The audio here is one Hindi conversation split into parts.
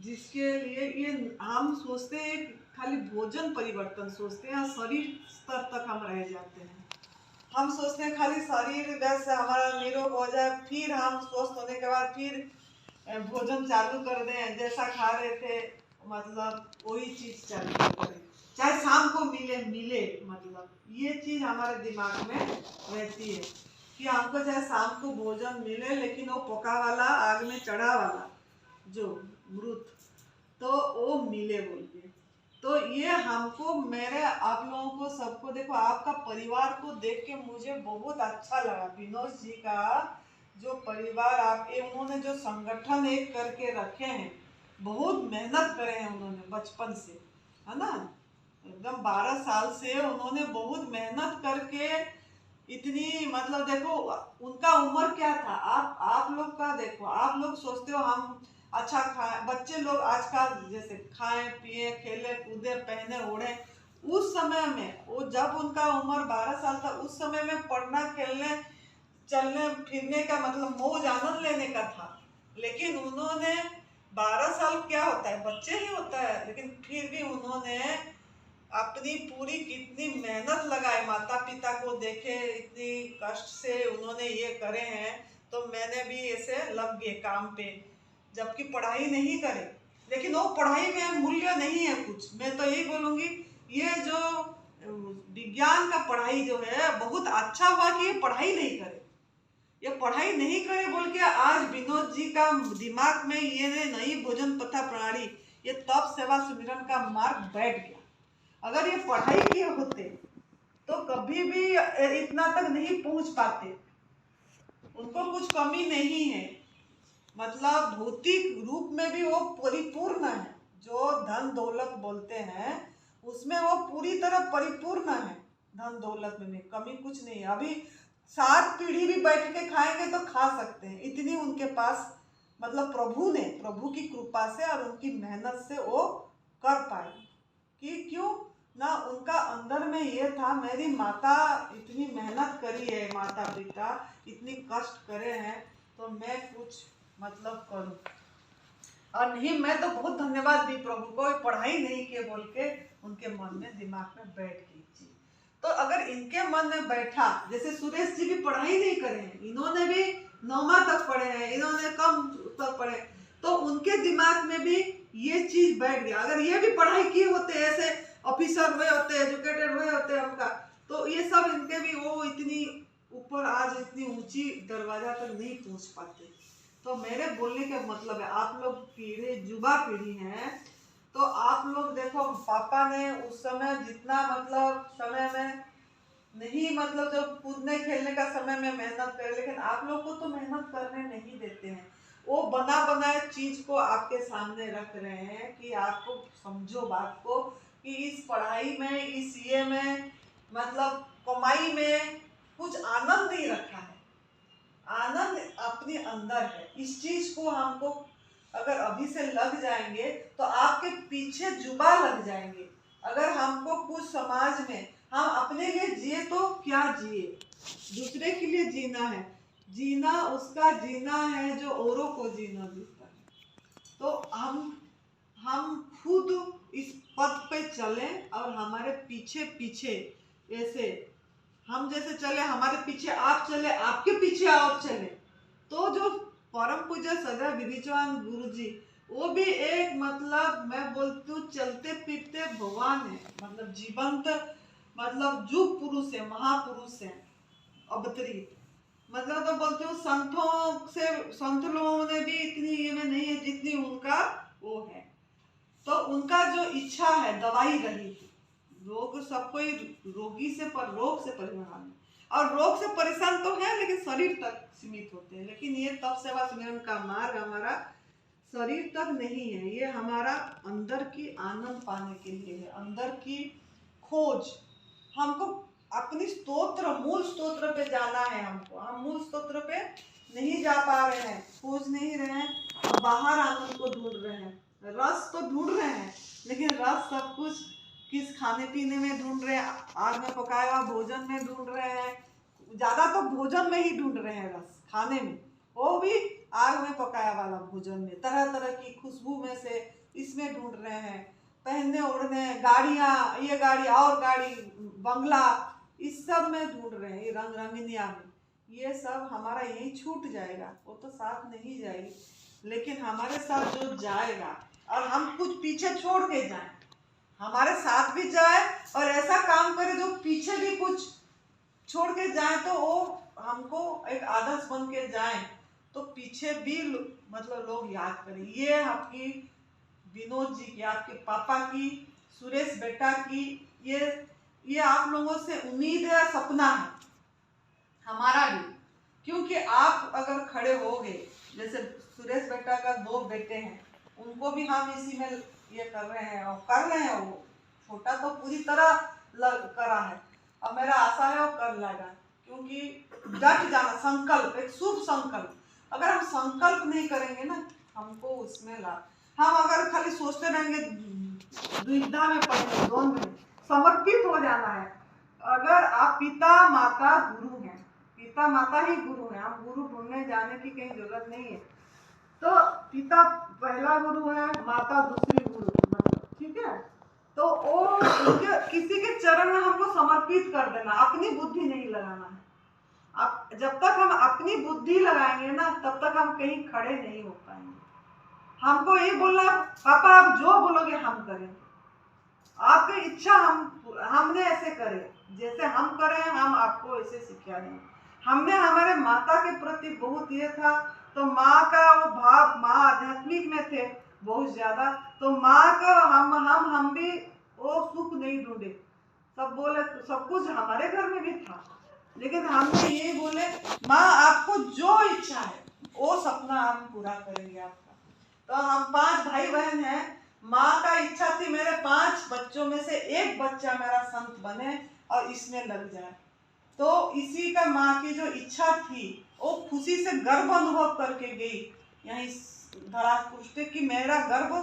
जिसके लिए ये हम सोचते हैं खाली भोजन परिवर्तन सोचते हैं, शरीर स्तर तक हम रह जाते हैं। हम सोचते हैं खाली शरीर वैसे हमारा निरोग हो जाए, फिर हम स्वस्थ होने के बाद फिर भोजन चालू कर दें, जैसा खा रहे थे मतलब वही चीज चालू करें, चाहे शाम को मिले मिले। मतलब ये चीज हमारे दिमाग में रहती है कि हमको चाहे शाम को भोजन मिले, लेकिन वो पका वाला, आग में चढ़ा वाला जो मृत, तो वो मिले बोल के। तो ये हमको, मेरे आप लोगों को सबको, देखो आपका परिवार को देख के मुझे बहुत अच्छा लगा। विनोद जी का जो परिवार, आप उन्होंने जो संगठन एक करके रखे हैं, बहुत मेहनत करे हैं उन्होंने बचपन से, है ना, एकदम 12 साल से उन्होंने बहुत मेहनत करके इतनी, मतलब देखो उनका उम्र क्या था, आप लोग का देखो, आप लोग सोचते हो हम अच्छा खाए, बच्चे लोग आजकल जैसे खाएं पिए खेले कूदे पहने ओढ़े, उस समय में वो जब उनका उम्र 12 साल था, उस समय में पढ़ना खेलने चलने फिरने का मतलब मौज आनंद लेने का था। लेकिन उन्होंने 12 साल क्या होता है, बच्चे ही होता है, लेकिन फिर भी उन्होंने अपनी पूरी कितनी मेहनत लगाए, माता पिता को देखे इतनी कष्ट से उन्होंने ये करे हैं, तो मैंने भी ऐसे लग गए काम पे, जबकि पढ़ाई नहीं करे। लेकिन वो पढ़ाई में मूल्य नहीं है कुछ, मैं तो यही बोलूँगी, ये जो विज्ञान का पढ़ाई जो है बहुत अच्छा हुआ कि ये पढ़ाई नहीं करे, ये पढ़ाई नहीं करे बोल के आज विनोद जी का दिमाग में ये नई भोजन प्रथा प्रणाली, ये तप सेवा सुमिरन का मार्ग बैठ गया। अगर ये पढ़ाई किए होते तो कभी भी इतना तक नहीं पहुंच पाते। उनको कुछ कमी नहीं है, मतलब भौतिक रूप में भी वो परिपूर्ण है, जो धन दौलत बोलते हैं उसमें वो पूरी तरह परिपूर्ण है। धन दौलत में कमी कुछ नहीं है। अभी 7 पीढ़ी भी बैठ के खाएंगे तो खा सकते हैं, इतनी उनके पास, मतलब प्रभु की कृपा से और उनकी मेहनत से वो कर पाए। कि क्यों ना, उनका अंदर में ये था, मेरी माता इतनी मेहनत करी है, माता पिता इतनी कष्ट करे हैं, तो मैं कुछ मतलब करूं। और नहीं, मैं तो बहुत धन्यवाद दी प्रभु को, पढ़ाई नहीं किए बोल के उनके मन में दिमाग में बैठ गई चीज। तो अगर इनके मन में बैठा, जैसे सुरेश जी भी पढ़ाई नहीं करे हैं, इन्होंने भी 9वीं तक पढ़े हैं, इन्होंने कम तक पढ़े, तो उनके दिमाग में भी ये चीज बैठ गया। अगर ये भी पढ़ाई किए होते, ऐसे ऑफिसर हुए होते, एजुकेटेड हुए होते हमका, तो ये सब इनके भी वो इतनी ऊपर, आज इतनी ऊंची दरवाजा तक नहीं पहुंच पाते। तो मेरे बोलने का मतलब है, आप लोग पीढ़ी युवा पीढ़ी हैं, तो आप लोग देखो, पापा ने उस समय जितना मतलब समय में नहीं, मतलब जब कूदने खेलने का समय में मेहनत करे, लेकिन आप लोग को तो मेहनत करने नहीं देते हैं। वो बना बनाए चीज को आपके सामने रख रहे हैं कि आपको समझो बात को, कि इस पढ़ाई में, इस ये में, मतलब कमाई में कुछ आनंद नहीं रखा है। आनंद अपने अंदर है। इस चीज को हमको अगर अभी से लग जाएंगे तो आपके पीछे जुबा लग जाएंगे। अगर हमको कुछ समाज में हम अपने लिए जिए तो क्या जिए, दूसरे के लिए जीना है, जीना उसका जीना है जो औरों को जीना देता है। तो हम खुद इस पथ पे चलें, और हमारे पीछे पीछे ऐसे हम जैसे चले, हमारे पीछे आप चले, आपके पीछे आप चले, तो जो परम पूज्य सदैव विधिचवान गुरु जी, वो भी एक, मतलब मैं बोलती हूँ चलते फिरते भगवान है, मतलब जीवंत, मतलब युग पुरुष है, महापुरुष है अवतरित। मतलब तो बोलती हूँ संतों से, संत लोगों ने भी इतनी ये में नहीं है जितनी उनका वो है। तो उनका जो इच्छा है दवाई रही, रोग सब कोई रोगी से पर रोग से परेशान है, और रोग से परेशान तो है लेकिन शरीर तक सीमित होते हैं। लेकिन ये तप सेवा सुमिरन का मार्ग हमारा शरीर तक नहीं है, ये हमारा अंदर की आनंद पाने के लिए है, अंदर की खोज। हमको अपनी स्तोत्र, मूल स्तोत्र पे जाना है हमको, हम मूल स्तोत्र पे नहीं जा पा रहे हैं, खोज नहीं रहे हैं, बाहर आनंद को ढूंढ रहे हैं, रस तो ढूंढ रहे हैं, लेकिन रस सब कुछ किस खाने पीने में ढूंढ रहे हैं, आग में पकाया हुआ भोजन में ढूंढ रहे हैं, ज्यादा तो भोजन में ही ढूंढ रहे हैं रस, खाने में, वो भी आग में पकाया वाला भोजन में, तरह तरह की खुशबू में से इसमें ढूंढ रहे हैं, पहनने ओढ़ने, गाड़ियाँ, ये गाड़ी और गाड़ी, बंगला, इस सब में ढूंढ रहे हैं, ये रंग रंगनिया में। ये सब हमारा यहीं छूट जाएगा, वो तो साथ नहीं जाएगी, लेकिन हमारे साथ जो जाएगा और हम कुछ पीछे छोड़ के जाएं, हमारे साथ भी जाए और ऐसा काम करे जो पीछे भी कुछ छोड़ के जाए, तो वो हमको एक आदर्श बन के जाए, तो पीछे भी मतलब लोग याद करें। ये आपकी विनोद जी की, आपके पापा की, सुरेश बेटा की, ये आप लोगों से उम्मीद है, सपना है हमारा भी, क्योंकि आप अगर खड़े हो गए, जैसे सुरेश बेटा का 2 बेटे हैं, उनको भी हम इसी में ये कर रहे हैं और कर रहे हैं। वो छोटा तो पूरी तरह करा है, अब मेरा आशा है वो कर लेगा, क्योंकि डट जाना, संकल्प, एक शुभ संकल्प, अगर हम संकल्प नहीं करेंगे ना, हमको उसमें हम अगर खाली सोचते रहेंगे, दुविधा में पड़ेंगे, द्वंद में, समर्पित हो जाना है। अगर आप पिता माता गुरु हैं, पिता माता ही गुरु हैं, हम गुरु ढूंढने जाने की कहीं जरूरत नहीं है। तो पिता पहला गुरु है, माता दूसरी गुरु, मतलब ठीक है। तो वो किसी के चरण में हमको समर्पित कर देना, अपनी बुद्धि नहीं लगाना है। अब जब तक हम अपनी बुद्धि लगाएंगे ना, तब तक हम कहीं खड़े नहीं हो पाएंगे। हमको ये बोलना, पापा आप जो बोलोगे हम करेंगे, आपकी इच्छा हमने ऐसे करे, जैसे हम करें हम आपको ऐसे सिखा दें। हमने हमारे माता के प्रति बहुत ये था, तो माँ का वो भाव, माँ आध्यात्मिक में थे बहुत ज्यादा, तो माँ का हम भी वो सुख नहीं ढूंढे, सब बोले सब कुछ हमारे घर में भी था, लेकिन हमने ये बोले माँ आपको जो इच्छा है वो सपना हम पूरा करेंगे आपका। तो हम 5 भाई बहन हैं, माँ का इच्छा थी मेरे 5 बच्चों में से एक बच्चा मेरा संत बने और इसमें लग जाए। तो इसी का माँ की जो इच्छा थी, वो खुशी से गर्व अनुभव करके गई यहीं धरा पुष्टे की, मेरा गर्व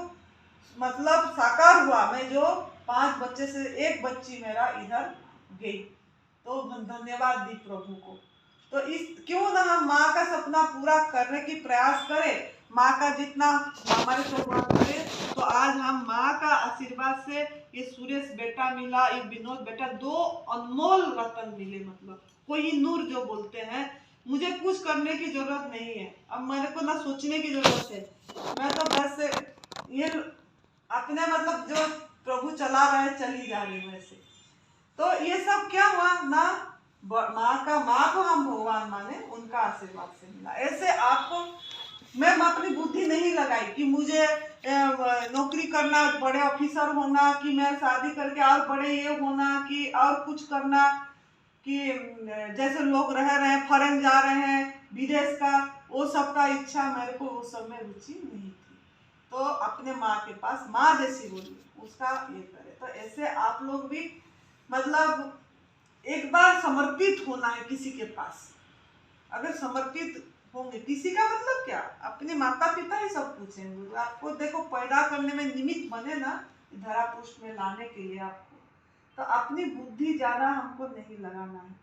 मतलब साकार हुआ, मैं जो 5 बच्चे से एक बच्ची मेरा इधर गई, तो धन्यवाद दी प्रभु को। तो इस क्यों ना हम माँ का सपना पूरा करने की प्रयास करें, माँ का जितना हमारे सपना करे। तो आज हम माँ का आशीर्वाद से ये सुरेश बेटा मिला, ये विनोद बेटा, 2 अनमोल रतन मिले, मतलब कोई नूर जो बोलते हैं। मुझे कुछ करने की जरूरत नहीं है, अब मेरे को ना सोचने की जरूरत है, मैं तो बस ये अपने मतलब जो प्रभु चला रहा है चली जा रही हूँ ऐसे। तो ये सब क्या हुआ ना, माँ को हम भगवान माने, उनका आशीर्वाद से मिला। ऐसे आपको मैं अपनी बुद्धि नहीं लगाई कि मुझे नौकरी करना, बड़े ऑफिसर होना, कि मैं शादी करके और बड़े ये होना, कि और कुछ करना, कि जैसे लोग रह रहे हैं, फॉरेन जा रहे हैं, विदेश का, वो सब का इच्छा मेरे को उस सब में रुचि नहीं थी। तो अपने माँ के पास, माँ जैसी बोली उसका ये करे। तो ऐसे आप लोग भी मतलब एक बार समर्पित होना है किसी के पास। अगर समर्पित होंगे किसी का मतलब क्या, अपने माता पिता ही सब कुछ है। आपको देखो पैदा करने में निमित्त बने ना, धरा पृष्ठ में लाने के लिए आपको, तो अपनी बुद्धि ज्यादा हमको नहीं लगाना है।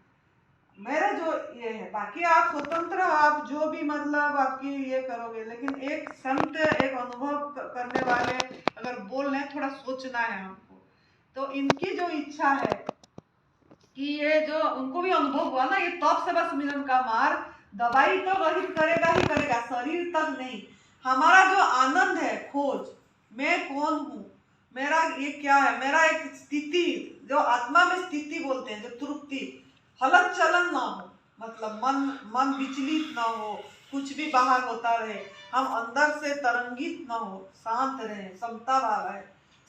मेरा जो ये है, बाकी आप स्वतंत्र हो, आप जो भी मतलब आपकी ये करोगे, लेकिन एक संत, एक अनुभव करने वाले अगर बोल रहे हैं, थोड़ा सोचना है हमको। तो इनकी जो इच्छा है कि ये जो उनको भी अनुभव हुआ ना, ये तप सेवा सुमिरन का मार्ग दवाई तो रहित करेगा ही करेगा, शरीर तक नहीं। हमारा जो आनंद है, खोज, मैं कौन हूँ, मेरा ये क्या है, मेरा एक स्थिति, जो आत्मा में स्थिति बोलते हैं, जो तृप्ति, हलन चलन ना हो, मतलब मन विचलित ना हो, कुछ भी बाहर होता रहे, हम अंदर से तरंगित ना हो, शांत रहे, समता भाव है,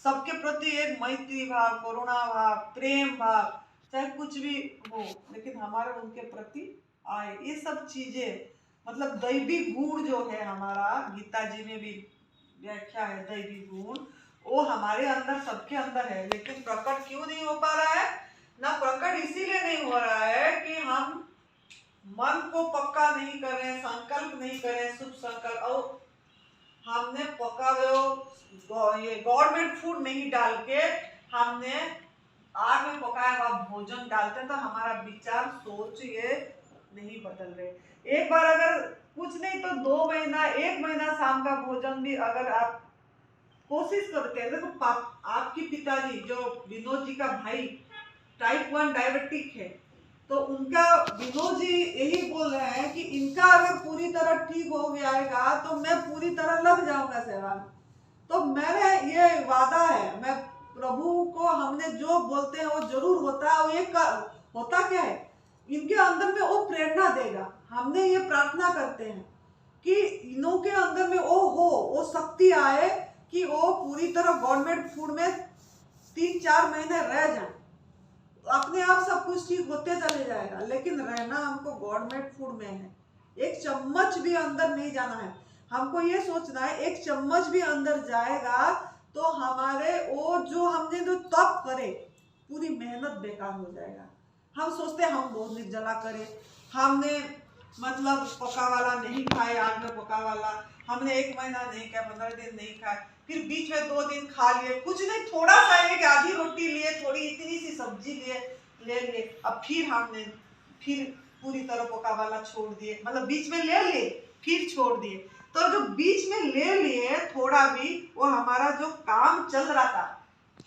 सबके प्रति एक मैत्री भाव, करुणा भाव, प्रेम भाव, चाहे कुछ भी हो, लेकिन हमारे उनके प्रति आए। ये सब चीजें मतलब दैवी गुण जो है हमारा, गीता जी में भी व्याख्या है दैवी गुण, वो हमारे अंदर, सबके अंदर है, लेकिन प्रकट क्यों नहीं हो पा रहा है ना? प्रकट इसीलिए नहीं हो रहा है कि हम मन को पक्का नहीं कर रहे हैं, संकल्प नहीं कर रहे हैं, शुभ संकल्प, और हमने पका ये गवर्नमेंट फूड नहीं डाल के हमने आग में पकाया हुआ भोजन डालते हैं, तो हमारा विचार सोच ये नहीं बदल रहे। एक बार अगर कुछ नहीं तो 2 महीना 1 महीना शाम का भोजन भी अगर आप कोशिश करते हैं। देखो आपके पिताजी जो विनोद जी का भाई टाइप 1 डायबिटिक है, तो उनका विनोद जी यही बोल रहे हैं कि इनका अगर पूरी तरह ठीक हो जाएगा तो मैं पूरी तरह लग जाऊंगा सेवा में। तो मेरे ये वादा है, मैं प्रभु को हमने जो बोलते हैं वो जरूर होता है। और ये होता क्या है, इनके अंदर में वो प्रेरणा देगा। हमने ये प्रार्थना करते हैं कि इनों के अंदर में वो शक्ति आए कि वो पूरी तरह गवर्नमेंट फूड में 3-4 महीने रह जाए, तो अपने आप सब कुछ ठीक होते चले जाएगा। लेकिन रहना हमको गवर्नमेंट फूड में है। एक चम्मच भी अंदर नहीं जाना है। हमको ये सोचना है एक चम्मच भी अंदर जाएगा तो हमारे वो जो हमने जो तप करे पूरी मेहनत बेकार हो जाएगा। हम सोचते हैं हम बहुत निर्जला करें, हमने मतलब पका वाला नहीं खाए, आग में पका वाला हमने 1 महीना नहीं खाया, 15 दिन नहीं खाए, फिर बीच में 2 दिन खा लिए, कुछ नहीं थोड़ा सा एक आधी रोटी लिए, थोड़ी इतनी सी सब्जी ले लिए, अब फिर हमने फिर पूरी तरह पका वाला छोड़ दिए, मतलब बीच में ले लिए फिर छोड़ दिए। तो जो बीच में ले लिए थोड़ा भी, वो हमारा जो काम चल रहा था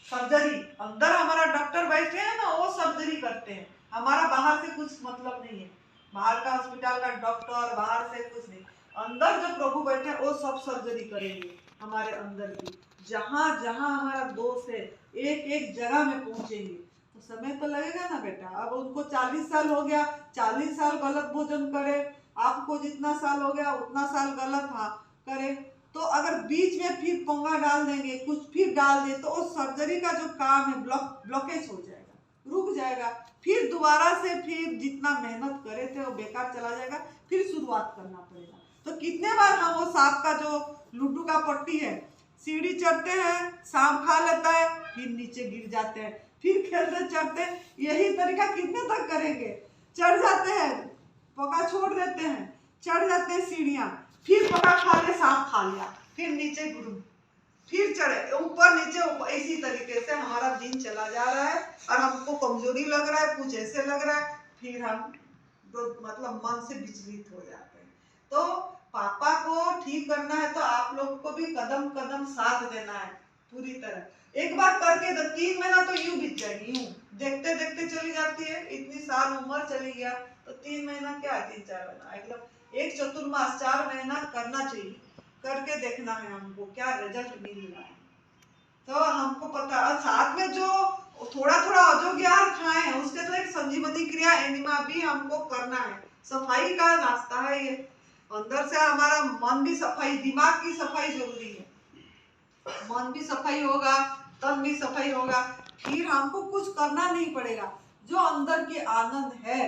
सर्जरी, अंदर हमारा डॉक्टर बैठे हैं ना, वो सर्जरी करते हैं, हमारा बाहर से कुछ मतलब नहीं है, बाहर का हॉस्पिटल का डॉक्टर बाहर से कुछ नहीं, अंदर जो प्रभु बैठे हैं वो सब सर्जरी करेंगे हमारे अंदर की। जहां जहां हमारा दोष है एक एक जगह में पहुंचेंगे, तो समय तो लगेगा ना बेटा। अब उनको 40 साल हो गया, 40 साल गलत भोजन करे, आपको जितना साल हो गया उतना साल गलत करे, तो अगर बीच में फिर पंगा डाल देंगे, कुछ फिर डाल दे, तो उस सर्जरी का जो काम है ब्लॉकेज हो जाएगा, रुक जाएगा, फिर दोबारा से फिर जितना मेहनत करे थे वो बेकार चला जाएगा, फिर शुरुआत करना पड़ेगा। तो कितने बार हम वो सांप का जो लूडो का पट्टी है, सीढ़ी चढ़ते हैं, सांप खा लेता है, फिर नीचे गिर जाते हैं, फिर खेलते चढ़ते, यही तरीका कितने तक करेंगे। चढ़ जाते हैं, पका छोड़ देते हैं, चढ़ जाते हैं सीढ़ियां, फिर पका खा ले, सांप खा लिया, फिर नीचे गुरु, फिर चढ़े ऊपर नीचे, इसी तरीके से हमारा दिन चला जा रहा है और हमको कमजोरी लग रहा है, कुछ ऐसे लग रहा है, फिर हम मतलब मन से विचलित हो जाते हैं। तो पापा को ठीक करना है तो आप लोग को भी कदम कदम साथ देना है पूरी तरह। एक बार करके 3 महीना तो यूं बीत जाएगी, यूं देखते देखते चली जाती है, इतनी साल उम्र चली गया, तो 3 महीना क्या 3-4 महीना, मतलब एक चतुर्मास 4 महीना करना चाहिए, करके देखना है हमको क्या रिजल्ट मिल रहा है। तो हमको पता, और साथ में जो थोड़ा थोड़ा अजोग्यार खाए हैं उसके तो एक संजीवनी क्रिया एनिमा भी हमको करना है। सफाई का रास्ता है ये, अंदर से हमारा मन भी सफाई, दिमाग की सफाई जरूरी है, मन भी सफाई होगा, तन भी सफाई होगा, फिर हमको कुछ करना नहीं पड़ेगा। जो अंदर के आनंद है,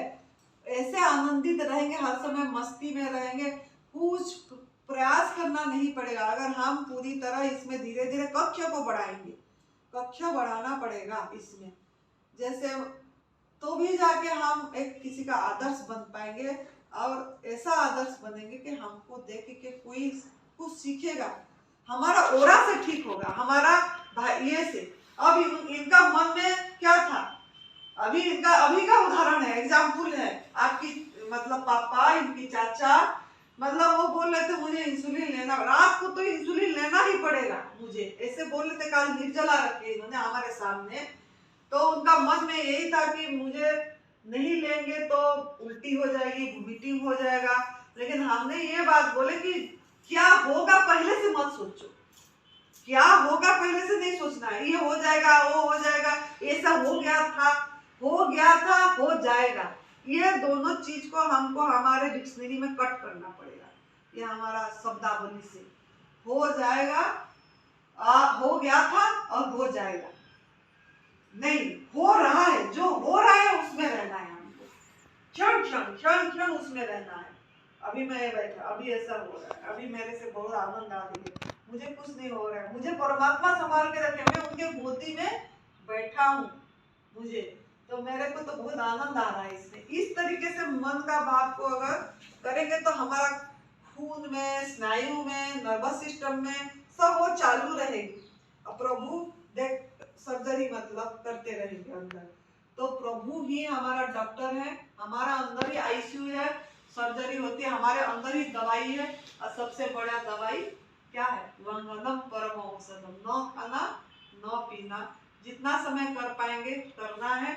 ऐसे आनंदित रहेंगे, हर समय मस्ती में रहेंगे, कुछ प्रयास करना नहीं पड़ेगा। अगर हम पूरी तरह इसमें धीरे धीरे कक्ष को बढ़ाएंगे, कक्ष बढ़ाना पड़ेगा इसमें, जैसे तो भी जाके हम एक किसी का आदर्श बन पाएंगे, और ऐसा आदर्श बनेंगे कि हमको देख के कोई कुछ सीखेगा, हमारा ओरा से ठीक होगा, हमारा ये से। अब इनका मन में क्या था, अभी इनका अभी का उदाहरण है, एग्जाम्पल है, आपकी मतलब पापा, इनकी चाचा, मतलब वो बोल रहे थे मुझे इंसुलिन लेना, रात को तो इंसुलिन लेना ही पड़ेगा मुझे, ऐसे बोल रहे थे, कल निर्जला रखे इन्होंने हमारे सामने। तो उनका मन में यही था कि मुझे नहीं लेंगे तो उल्टी हो जाएगी, वोमिटिंग हो जाएगा। लेकिन हमने ये बात बोले कि क्या होगा पहले से मत सोचो, क्या होगा पहले से नहीं सोचना है, ये हो जाएगा, वो हो जाएगा, ऐसा हो गया था, हो जाएगा, ये दोनों चीज को हमको हमारे डिक्शनरी में कट करना पड़ेगा। ये हमारा शब्दावली से हो जाएगा, हो गया था और हो जाएगा नहीं, हो रहा है, जो हो रहा है उसमें रहना है हमको, क्षण क्षण क्षण क्षण उसमें रहना है। अभी मैं बैठा, अभी ऐसा हो रहा है, अभी मेरे से बहुत आनंद आ रही है, मुझे कुछ नहीं हो रहा है, मुझे परमात्मा संभाल के रखे, मैं उनके गोदी में बैठा हूँ, मुझे तो मेरे को तो बहुत आनंद आ रहा है इसमें। इस तरीके से मन का भाव को अगर करेंगे तो हमारा खून में, स्नायु में, नर्वस सिस्टम में सब वो चालू रहेगी। अब प्रभु देख सर्जरी मतलब करते रहेंगे अंदर, तो प्रभु ही हमारा डॉक्टर है, हमारा अंदर ही आईसीयू है, सर्जरी होती है, हमारे अंदर ही दवाई है। और सबसे बड़ा दवाई क्या है? लंघनम परम औषधम, न खाना न पीना, जितना समय कर पाएंगे करना है।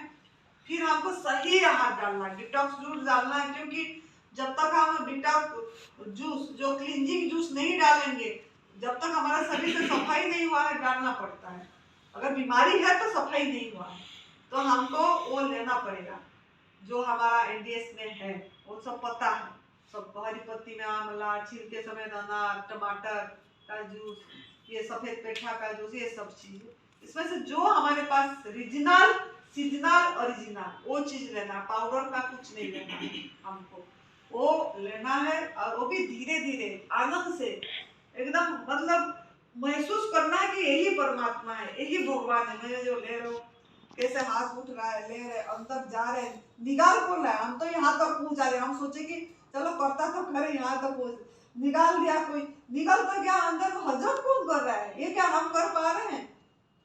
फिर हमको सही आहार डालना है, डिटॉक्स जूस डालना है, क्योंकि जब तक हम डिटॉक्स जूस जो क्लींजिंग जूस नहीं डालेंगे, जब तक हमारा शरीर से सफाई नहीं हुआ है, डालना पड़ता है। अगर बीमारी है तो सफाई नहीं हुआ है, तो हमको वो लेना पड़ेगा जो हमारा एनडीएस में है, वो सब पता है। सब हरी पत्ती में आंवला, छिलके समेत अनार, टमाटर का जूस, ये सफेद पेठा का जूस, ये सब चीज इसमें से जो हमारे पास रीजनल सीजनल ओरिजिनल वो चीज लेना, पाउडर का कुछ नहीं लेना है हमको, वो लेना है। और वो भी धीरे धीरे आनंद से एकदम, मतलब महसूस करना है कि यही परमात्मा है, यही भगवान है, मैं जो ले रहा हूँ। कैसे हाथ उठ रहा है, ले रहे, अंदर जा रहे, निकाल कौन रहा है? हम तो यहाँ तक पहुँचा रहे, हम सोचे कि चलो करता तो करे, यहाँ तक पहुँच निकाल दिया कोई, निकल तो क्या अंदर को हजम कौन कर रहा है? ये क्या हम कर पा रहे हैं?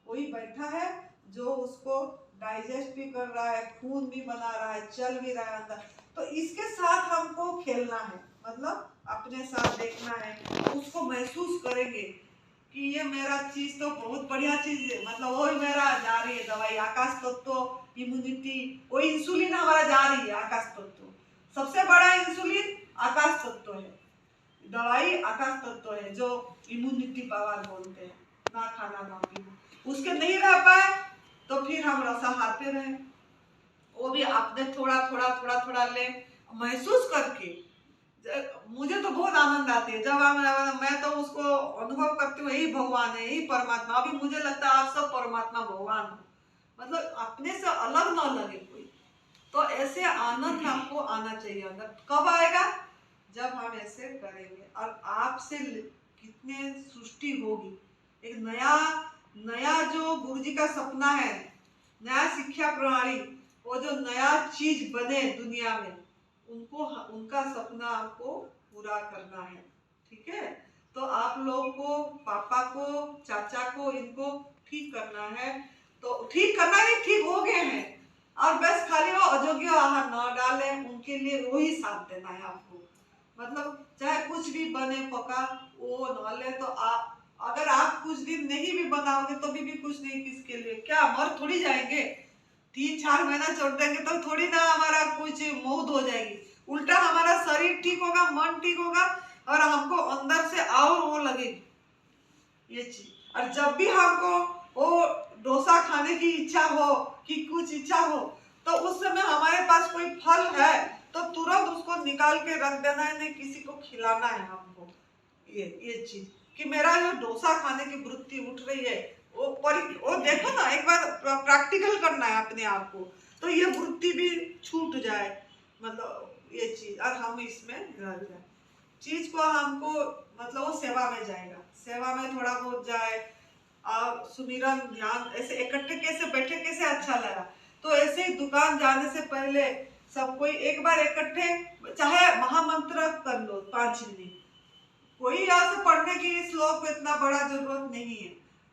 कोई बैठा है जो उसको डाइजेस्ट भी कर रहा है, खून भी बना रहा है, चल भी रहा है अंदर। तो इसके साथ हमको खेलना है, मतलब अपने साथ देखना है, उसको महसूस करेंगे कि ये मेरा चीज तो बहुत बढ़िया चीज है, मतलब वही मेरा जा रही है दवाई, आकाश तत्व इम्यूनिटी, वो इंसुलिन हमारा जा रही है, आकाश तत्व सबसे बड़ा इंसुलिन आकाश तत्व है, दवाई आकाश तत्व है, जो इम्यूनिटी पावर बोलते हैं। ना खाना ना पीना, उसके नहीं रह पाए तो फिर हम रसाहार पे रहे, वो भी आपने थोड़ा थोड़ा थोड़ा थोड़ा ले, महसूस करके मुझे तो बहुत आनंद आती है जब मैं तो उसको अनुभव करती हूँ, यही भगवान है, यही परमात्मा। अभी मुझे लगता है आप सब परमात्मा भगवान हो, मतलब अपने से अलग ना लगे कोई। तो ऐसे आनंद हमको आना चाहिए अंदर। कब आएगा? जब हम ऐसे करेंगे, और आपसे कितने सृष्टि होगी, एक नया नया जो गुरुजी का सपना है, नया शिक्षा प्रणाली, वो जो नया चीज बने दुनिया में, उनको उनका सपना आपको पूरा करना है। ठीक है, तो आप लोग को, पापा को, चाचा को, इनको ठीक करना है। तो ठीक करना ही, ठीक हो गए हैं, और बस खाली वो अयोग्य आहार न डालें, उनके लिए वही साथ देना है आपको। मतलब चाहे कुछ भी बने पका, वो न ले तो आप, अगर आप कुछ दिन नहीं भी बनाओगे तो भी कुछ नहीं, किसके लिए, क्या मर थोड़ी जाएंगे? 3-4 महीना छोड़ देंगे तो थोड़ी ना हमारा कुछ मौत हो जाएगी, उल्टा हमारा शरीर ठीक होगा, मन ठीक होगा, और हमको अंदर से और वो लगेगी ये चीज। और जब भी हमको वो डोसा खाने की इच्छा हो कि कुछ इच्छा हो, तो उस समय हमारे पास कोई फल है तो तुरंत उसको निकाल के रख देना है, नहीं किसी को खिलाना है हमको। ये चीज कि मेरा जो डोसा खाने की वृत्ति उठ रही है, वो देखो ना, एक बार प्रैक्टिकल करना है अपने आप को, तो ये वृत्ति भी छूट जाए, मतलब ये चीज, और हम इसमें रह जाए। चीज को हमको, मतलब वो सेवा में जाएगा, सेवा में थोड़ा बहुत जाए, और सुमिरन ध्यान ऐसे इकट्ठे कैसे बैठे, कैसे अच्छा लगा। तो ऐसे ही दुकान जाने से पहले सब कोई एक बार इकट्ठे, चाहे महामंत्र कर लो 5 मिनट, कोई यहाँ से पढ़ने की श्लोक में इतना बड़ा जरूरत नहीं है,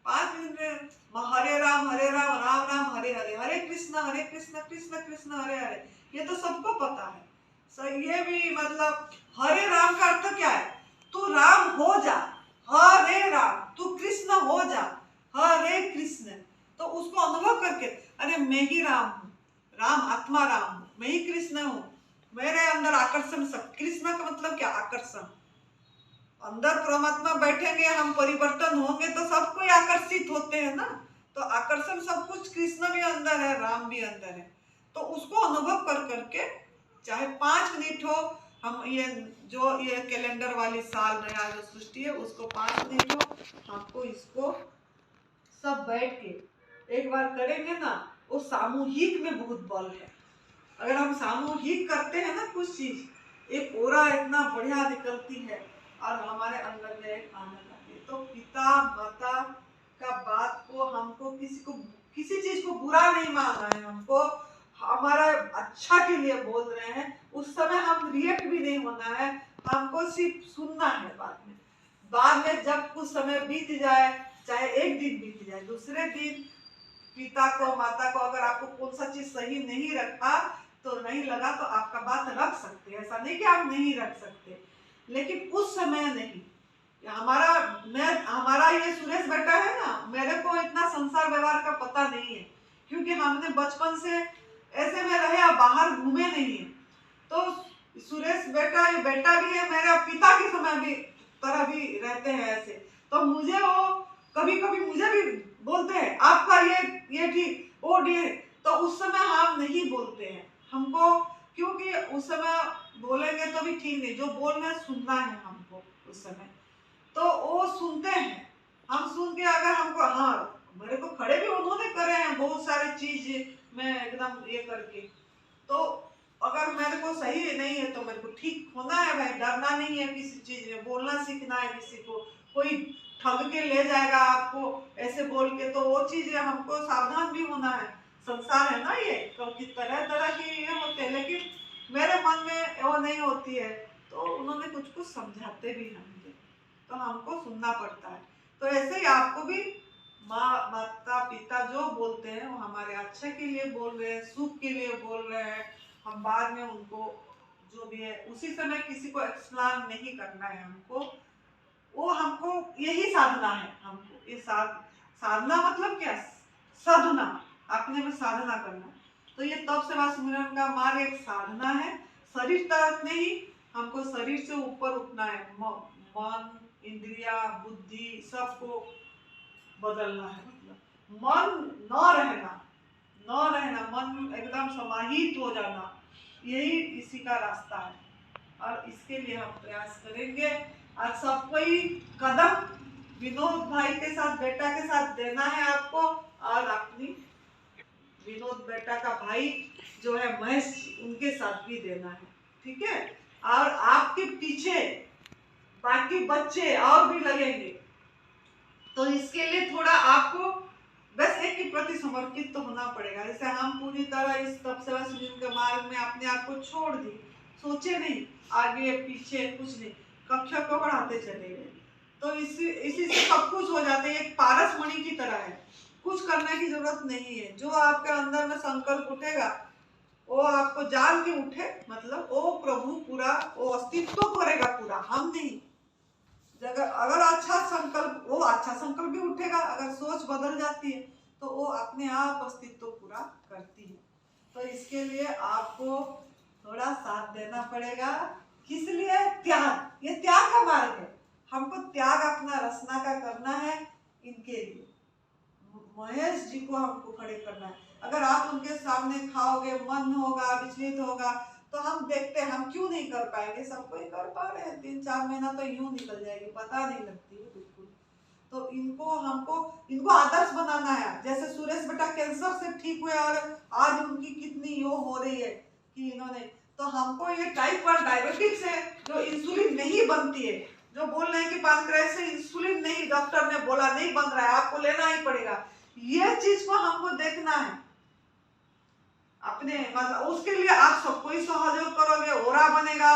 5 मिनट में हरे राम राम राम हरे हरे, हरे कृष्ण कृष्ण कृष्ण हरे हरे, ये तो सबको पता है। सो ये भी, मतलब हरे राम का अर्थ क्या है? तू राम हो जा, हरे राम, तू कृष्ण हो जा, हरे कृष्ण। तो उसको अनुभव करके, अरे मैं ही राम हूँ, राम आत्मा राम हूँ, मैं ही कृष्ण हूँ, मेरे अंदर आकर्षण शक्ति, कृष्ण का मतलब क्या? आकर्षण। अंदर परमात्मा बैठेंगे, हम परिवर्तन होंगे तो सब कोई आकर्षित होते हैं ना, तो आकर्षण सब कुछ, कृष्ण भी अंदर है, राम भी अंदर है। तो उसको अनुभव कर करके, चाहे 5 मिनट हो, हम ये कैलेंडर वाली साल नया जो सृष्टि है उसको 5 मिनट हो, हमको इसको सब बैठ के एक बार करेंगे ना, वो सामूहिक में बहुत बल है। अगर हम सामूहिक करते हैं ना कुछ चीज, एक ओरा इतना बढ़िया निकलती है, और हमारे अंदर में एक आनंद आती है। तो पिता माता का बात को, हमको किसी चीज को बुरा नहीं मानना है, हमको हमारा अच्छा के लिए बोल रहे हैं, उस समय हम रिएक्ट भी नहीं होना है, हमको सिर्फ सुनना है। बाद में जब कुछ समय बीत जाए, चाहे एक दिन बीत जाए, दूसरे दिन पिता को, माता को, अगर आपको कौन सा चीज सही नहीं रखा, तो नहीं लगा तो आपका बात रख सकते हैं, ऐसा नहीं कि आप नहीं रख सकते, लेकिन उस समय नहीं। हमारा ये सुरेश बेटा है ना, मेरे को इतना संसार व्यवहार का पता नहीं है, क्योंकि हमने बचपन से ऐसे में रहे, बाहर घूमे नहीं है। तो सुरेश बेटा ये बेटा भी है, मेरे पिता की समय भी तरह भी रहते हैं ऐसे। तो मुझे वो कभी कभी मुझे भी बोलते हैं आपका ये ठीक वो ठीक, तो उस समय हम नहीं बोलते हैं हमको, क्योंकि उस समय बोलेंगे तो भी ठीक नहीं, जो बोल रहे सुनना है हमको उस समय, तो वो सुनते हैं। हम सुन के अगर हमको, हाँ मेरे को खड़े भी उन्होंने करे हैं बहुत सारे चीज में एकदम ये करके, तो अगर मेरे को सही नहीं है तो मेरे को ठीक होना है भाई, डरना नहीं है किसी चीज में, बोलना सीखना है। किसी को कोई ठग के ले जाएगा आपको ऐसे बोल के, तो वो चीज हमको सावधान भी होना है। संसार है ना ये, तो तरह तरह की ये होते हैं, लेकिन मेरे मन में वो नहीं होती है, तो उन्होंने कुछ कुछ समझाते भी हैं मुझे, तो हमको सुनना पड़ता है। तो ऐसे ही आपको भी माता पिता जो बोलते हैं वो हमारे अच्छे के लिए बोल रहे हैं, सुख के लिए बोल रहे हैं। हम बाद में उनको जो भी है उसी समय किसी को एक्सप्लेन नहीं करना है हमको, वो हमको यही साधना है। हमको ये साधना मतलब क्या, साधना, अपने में साधना करना। तो ये तप सेवा सुमिरन का मार्ग एक साधना है। शरीर तक नहीं, हमको शरीर से ऊपर उठना है, मन इंद्रिया बुद्धि सबको बदलना है। मतलब मन न रहना, मन एकदम समाहित हो जाना, यही इसी का रास्ता है। और इसके लिए हम प्रयास करेंगे। और सब कोई कदम विनोद भाई के साथ, बेटा के साथ देना है आपको, और अपनी विनोद बेटा का भाई जो है महेश, उनके साथ भी देना है, ठीक है। और आपके पीछे बाकी बच्चे और भी लगेंगे, तो इसके लिए थोड़ा आपको बस एक के प्रति समर्पित तो होना पड़ेगा। जैसे हम पूरी तरह इस तप सेवा सुमिरन के मार्ग में अपने आप को छोड़ दी, सोचे नहीं आगे पीछे कुछ नहीं, कक्षा को बढ़ाते चले गए, तो इसी से सब कुछ हो जाते हैं। एक पारस मणि की तरह है, कुछ करने की जरूरत नहीं है। जो आपके अंदर में संकल्प उठेगा वो आपको जान के उठे, मतलब वो प्रभु पूरा वो अस्तित्व करेगा पूरा, हम नहीं। अगर अच्छा संकल्प, वो अच्छा संकल्प भी उठेगा, अगर सोच बदल जाती है तो वो अपने आप अस्तित्व पूरा करती है। तो इसके लिए आपको थोड़ा साथ देना पड़ेगा। किस लिए? त्याग, ये त्याग का मार्ग है। हमको त्याग अपना रचना का करना है, इनके लिए महेश जी को हमको खड़े करना है। अगर आप उनके सामने खाओगे, मन होगा, विचलित होगा, तो हम देखते हैं हम क्यों नहीं कर पाएंगे। सब कोई कर पा रहे हैं, 3-4 महीना तो यूं निकल जाएगी, पता नहीं लगती है बिल्कुल। तो इनको आदर्श बनाना है। जैसे सुरेश बेटा कैंसर से ठीक हुए और आज उनकी कितनी यो हो रही है कि इन्होंने, तो हमको ये टाइप 1 डायबिटीज है जो इंसुलिन नहीं बनती है, जो बोल रहे हैं कि पानक्रियास से इंसुलिन नहीं, डॉक्टर ने बोला नहीं बन रहा है, आपको लेना ही पड़ेगा, ये चीज को हमको देखना है अपने। मतलब उसके लिए आप सबको ही सहयोग करोगे, ओरा बनेगा।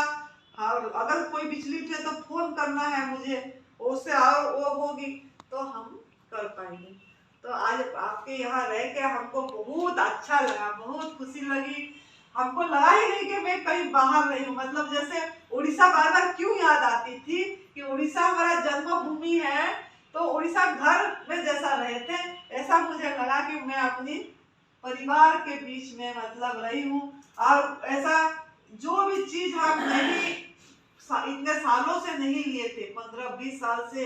और अगर कोई विचलित है तो फोन करना है मुझे, उससे और वो होगी तो हम कर पाएंगे। तो आज आपके यहाँ रह के हमको बहुत अच्छा लगा, बहुत खुशी लगी। हमको लगा ही नहीं कि मैं कहीं बाहर रही हूँ। मतलब जैसे उड़ीसा बार बार क्यों याद आती थी कि उड़ीसा हमारा जन्मभूमि है, तो उड़ीसा घर में जैसा रहे थे, ऐसा मुझे लगा कि मैं अपनी परिवार के बीच में मतलब रही हूँ। और ऐसा जो भी चीज हम नहीं इतने सालों से नहीं लिए थे, 15-20 साल से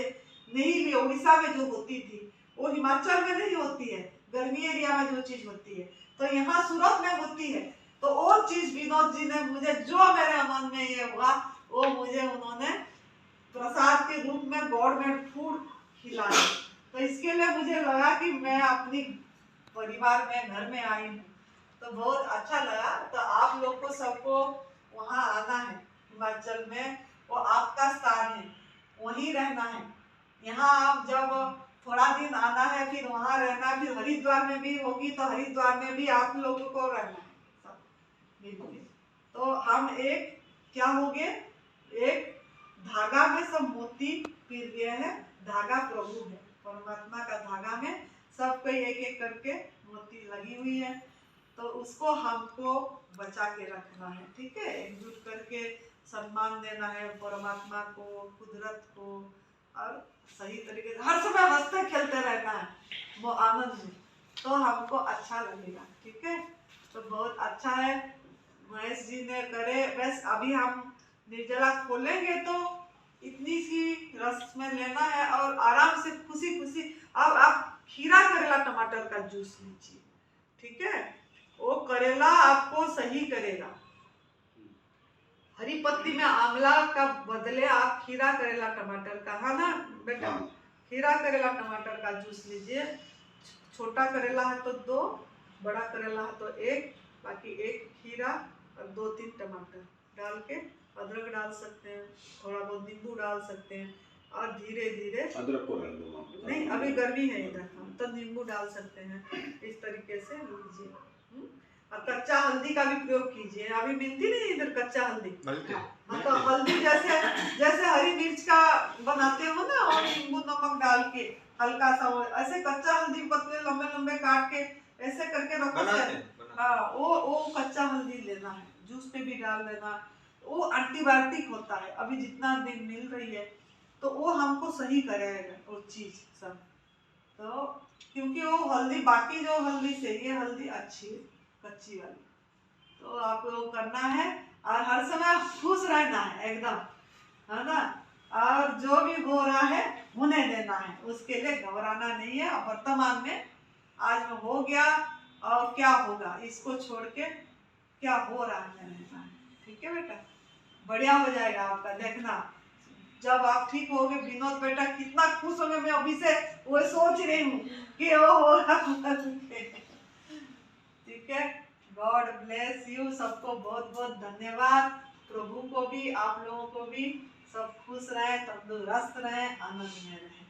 नहीं लिए, उड़ीसा में जो होती थी वो हिमाचल में नहीं होती है, गर्मी एरिया में जो चीज होती है तो यहाँ सूरत में होती है। तो वो चीज विनोद जी ने मुझे, जो मेरे मन में ये हुआ वो मुझे उन्होंने प्रसाद के रूप में गवर्नमेंट फूड खिलाया। तो इसके लिए मुझे लगा कि मैं अपनी परिवार में घर में आई हूँ, तो बहुत अच्छा लगा। तो आप लोग को सबको वहाँ आना है, हिमाचल में वो आपका स्थान है, वहीं रहना है। यहाँ आप जब थोड़ा दिन आना है, फिर वहाँ रहना, फिर हरिद्वार में भी होगी तो हरिद्वार में भी आप लोगों को रहना है सब मिलके। तो हम एक क्या हो गए, एक धागा में सब मोती पिर गए हैं। धागा प्रभु है, परमात्मा का धागा में सबको एक एक करके मोती लगी हुई है। तो उसको हमको बचा के रखना है, ठीक है। एकजुट करके सम्मान देना है परमात्मा को, कुदरत को, और सही तरीके से हर समय हंसते खेलते रहना है वो आनंद में, तो हमको अच्छा लगेगा, ठीक है। तो बहुत अच्छा है महेश जी ने करे। बस अभी हम निर्जला खोलेंगे तो इतनी सी रस में लेना है और आराम से खुशी खुशी। अब आप खीरा करेला टमाटर का जूस लीजिए, ठीक है। वो करेला आपको सही करेगा। हरी पत्ती में आंवला का बदले आप खीरा करेला टमाटर का, है ना बेटा, खीरा करेला टमाटर का जूस लीजिए। छोटा करेला है तो 2, बड़ा करेला है तो 1, बाकी 1 खीरा और 2-3 टमाटर डाल के, अदरक डाल सकते हैं, थोड़ा बहुत नींबू डाल सकते हैं, और धीरे धीरे, अदरक को डाल दो नहीं, अभी गर्मी है इधर, तो नींबू डाल सकते हैं। इस तरीके से लीजिए। और कच्चा हल्दी का भी प्रयोग कीजिए। अभी मिलती नहीं इधर कच्चा हल्दी, तो हल्दी जैसे जैसे हरी मिर्च का बनाते हो ना, और नींबू नमक डाल के हल्का सा, ऐसे कच्चा हल्दी पतले लंबे लंबे काट के ऐसे करके रखो। हाँ, वो कच्चा हल्दी लेना है, जूस पे भी डाल देना। वो एंटीबायोटिक होता है, अभी जितना दिन मिल रही है तो वो हमको सही करेगा वो चीज सब। तो क्योंकि वो हल्दी, बाकी जो हल्दी से ये हल्दी अच्छी है कच्ची वाली, तो आपको करना है। और हर समय खुश रहना है एकदम, है ना। और जो भी हो रहा है होने देना है, उसके लिए घबराना नहीं है। और वर्तमान में आज में हो गया और क्या होगा इसको छोड़ के क्या हो रहा है रहना है, ठीक है बेटा। बढ़िया हो जाएगा आपका, देखना जब आप ठीक होगे। विनोद बेटा कितना खुश होंगे, मैं अभी से वो सोच रही हूँ कि वो होगा। ठीक है। गॉड ब्लेस यू, सबको बहुत बहुत धन्यवाद। प्रभु को भी, आप लोगों को भी, सब खुश रहे, तंदुरुस्त रहे, आनंद में रहे।